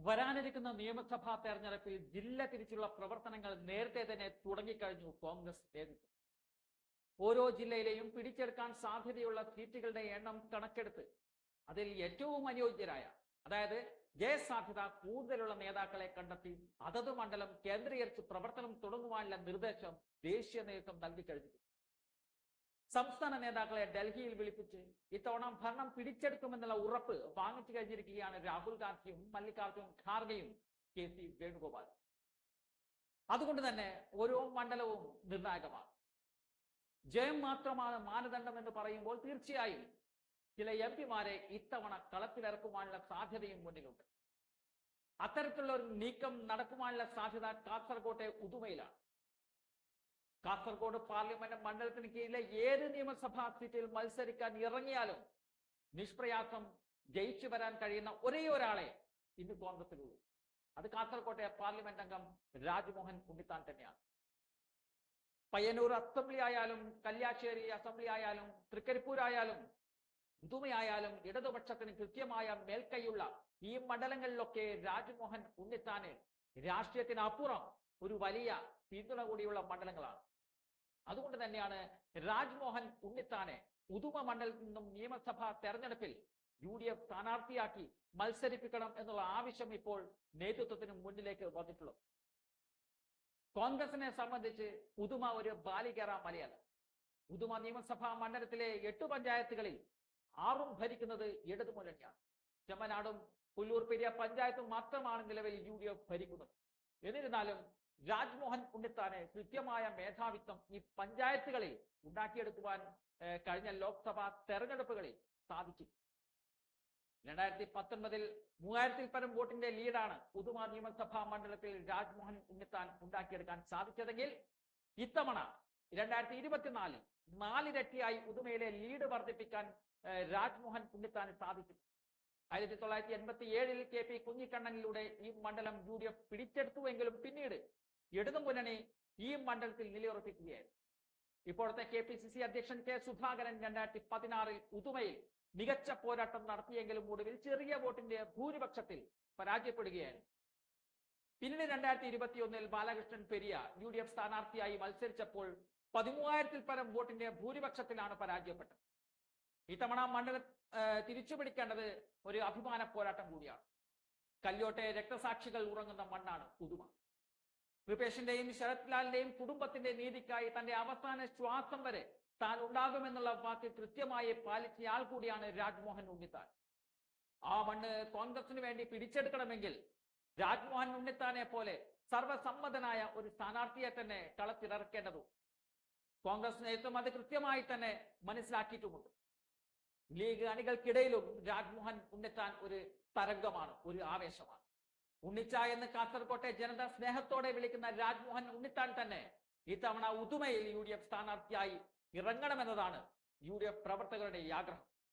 വരാനിരിക്കുന്ന നിയമസഭാ തെരഞ്ഞെടുപ്പിൽ ജില്ല തിരിച്ചുള്ള പ്രവർത്തനങ്ങൾ നേരത്തെ തന്നെ തുടങ്ങിക്കഴിഞ്ഞു കോൺഗ്രസ് നേതൃത്വം. ഓരോ ജില്ലയിലെയും പിടിച്ചെടുക്കാൻ സാധ്യതയുള്ള സീറ്റുകളുടെ എണ്ണം കണക്കെടുത്ത് അതിൽ ഏറ്റവും അനുയോജ്യരായ, അതായത് ജയസാധ്യത കൂടുതലുള്ള നേതാക്കളെ കണ്ടെത്തി അതത് മണ്ഡലം കേന്ദ്രീകരിച്ച് പ്രവർത്തനം തുടങ്ങുവാനുള്ള നിർദ്ദേശം ദേശീയ നേതൃത്വം നൽകിക്കഴിഞ്ഞു. സംസ്ഥാന നേതാക്കളെ ഡൽഹിയിൽ വിളിപ്പിച്ച് ഇത്തവണ ഭരണം പിടിച്ചെടുക്കുമെന്നുള്ള ഉറപ്പ് വാങ്ങിച്ചു കഴിഞ്ഞിരിക്കുകയാണ് രാഹുൽ ഗാന്ധിയും മല്ലികാർജുൻ ഖാർഗെയും KC വേണുഗോപാൽ. അതുകൊണ്ട് തന്നെ ഓരോ മണ്ഡലവും നിർണായകമാണ്. ജയം മാത്രമാണ് മാനദണ്ഡം എന്ന് പറയുമ്പോൾ തീർച്ചയായും ചില MP-മാരെ ഇത്തവണ കളത്തിലിറക്കുവാനുള്ള സാധ്യതയും മുന്നിലുണ്ട്. അത്തരത്തിലുള്ള ഒരു നീക്കം നടക്കുവാനുള്ള സാധ്യത കാസർകോട്ടെ ഉദുമയിലാണ്. കാസർഗോഡ് പാർലമെന്റ് മണ്ഡലത്തിന് കീഴിലെ ഏത് നിയമസഭാ സീറ്റിൽ മത്സരിക്കാൻ ഇറങ്ങിയാലും നിഷ്പ്രയാസം ജയിച്ചു വരാൻ കഴിയുന്ന ഒരേ ഒരാളെ ഇന്ന് കോൺഗ്രസിലുള്ളൂ. അത് കാസർകോട്ടെ പാർലമെന്റ് അംഗം രാജ്മോഹൻ ഉണ്ണിത്താൻ തന്നെയാണ്. പയ്യന്നൂർ അസംബ്ലി ആയാലും, കല്യാശ്ശേരി അസംബ്ലി ആയാലും, തൃക്കരിപ്പൂർ ആയാലും, ഉദുമയായാലും ഇടതുപക്ഷത്തിന് കൃത്യമായ മേൽക്കൈയുള്ള ഈ മണ്ഡലങ്ങളിലൊക്കെ രാജ്മോഹൻ ഉണ്ണിത്താന് രാഷ്ട്രീയത്തിനപ്പുറം ഒരു വലിയ പിന്തുണ കൂടിയുള്ള മണ്ഡലങ്ങളാണ്. അതുകൊണ്ട് തന്നെയാണ് രാജ്മോഹൻ ഉണ്ണിത്താനെ ഉദുമ മണ്ഡലത്തിൽ നിന്നും നിയമസഭാ തെരഞ്ഞെടുപ്പിൽ UDF സ്ഥാനാർത്ഥിയാക്കി മത്സരിപ്പിക്കണം എന്നുള്ള ആവശ്യം ഇപ്പോൾ നേതൃത്വത്തിന് മുന്നിലേക്ക് വന്നിട്ടുള്ളത്. കോൺഗ്രസിനെ സംബന്ധിച്ച് ഉദുമ ഒരു ബാലികേറ മലയല്ല. ഉദുമ നിയമസഭാ മണ്ഡലത്തിലെ 8 പഞ്ചായത്തുകളിൽ 6 ഭരിക്കുന്നത് ഇടതുമുന്നണിയാണ്. ചെമ്മനാടും പുല്ലൂർ പെരിയ പഞ്ചായത്തും മാത്രമാണ് നിലവിൽ UDF ഭരിക്കുന്നത്. എന്നിരുന്നാലും രാജ്മോഹൻ ഉണ്ണിത്താനെ കൃത്യമായ മേധാവിത്വം ഈ പഞ്ചായത്തുകളിൽ ഉണ്ടാക്കിയെടുക്കുവാൻ കഴിഞ്ഞ ലോക്സഭാ തെരഞ്ഞെടുപ്പുകളിൽ സാധിച്ചു. 2019 3000-ൽ പരം വോട്ടിന്റെ ലീഡാണ് ഉദുമ നിയമസഭാ മണ്ഡലത്തിൽ രാജ്മോഹൻ ഉണ്ണിത്താൻ ഉണ്ടാക്കിയെടുക്കാൻ സാധിച്ചതെങ്കിൽ ഇത്തവണ 2024-ൽ 4 ഇരട്ടിയായി ഉദുമയിലെ ലീഡ് വർദ്ധിപ്പിക്കാൻ രാജ്മോഹൻ ഉണ്ണിത്താന് സാധിച്ചു. 1987-ൽ KP കുഞ്ഞിക്കണ്ണനിലൂടെ ഈ മണ്ഡലം UDF പിടിച്ചെടുത്തുവെങ്കിലും പിന്നീട് ഇടതുമുന്നണി ഈ മണ്ഡലത്തിൽ നിലയുറപ്പിക്കുകയായിരുന്നു. ഇപ്പോഴത്തെ KPCC അധ്യക്ഷൻ K സുധാകരൻ 2016-ൽ ഉദുമയിൽ മികച്ച പോരാട്ടം നടത്തിയെങ്കിലും ഒടുവിൽ ചെറിയ വോട്ടിന്റെ ഭൂരിപക്ഷത്തിൽ പരാജയപ്പെടുകയായിരുന്നു. പിന്നീട് 2021-ൽ ബാലകൃഷ്ണൻ പെരിയ UDF സ്ഥാനാർത്ഥിയായി മത്സരിച്ചപ്പോൾ 13,000-ൽ പരം വോട്ടിന്റെ ഭൂരിപക്ഷത്തിലാണ് പരാജയപ്പെട്ടത്. ഇത്തവണ മണ്ഡലം തിരിച്ചുപിടിക്കേണ്ടത് ഒരു അഭിമാന പോരാട്ടം കൂടിയാണ്. കല്യോട്ടെ രക്തസാക്ഷികൾ ഉറങ്ങുന്ന മണ്ണാണ് ഉദുമ. കൃപേഷിന്റെയും ശരത് ലാലിന്റെയും കുടുംബത്തിന്റെ നീതിക്കായി തന്റെ അവസാന ശ്വാസം വരെ താൻ ഉണ്ടാകുമെന്നുള്ള വാക്ക് കൃത്യമായി പാലിച്ചയാൾ കൂടിയാണ് രാജ്മോഹൻ ഉണ്ണിത്താൻ. ആ മണ്ണ് കോൺഗ്രസിന് വേണ്ടി പിടിച്ചെടുക്കണമെങ്കിൽ രാജ്മോഹൻ ഉണ്ണിത്താനെ പോലെ സർവസമ്മതനായ ഒരു സ്ഥാനാർത്ഥിയെ തന്നെ കളത്തിലിറക്കേണ്ടതും കോൺഗ്രസ് നേതൃത്വം അത് കൃത്യമായി തന്നെ മനസ്സിലാക്കിയിട്ടുമുണ്ട്. ലീഗ് അണികൾക്കിടയിലും രാജ്മോഹൻ ഉണ്ണിത്താൻ ഒരു തരംഗമാണ്, ഒരു ആവേശമാണ്. ഉണ്ണിച്ച എന്ന് കാസർകോട്ടെ ജനത സ്നേഹത്തോടെ വിളിക്കുന്ന രാജ്മോഹൻ ഉണ്ണിത്താൻ തന്നെ ഇത്തവണ ഉദുമയിൽ UDF സ്ഥാനാർത്ഥിയായി ഇറങ്ങണമെന്നതാണ് UDF പ്രവർത്തകരുടെ ആഗ്രഹം.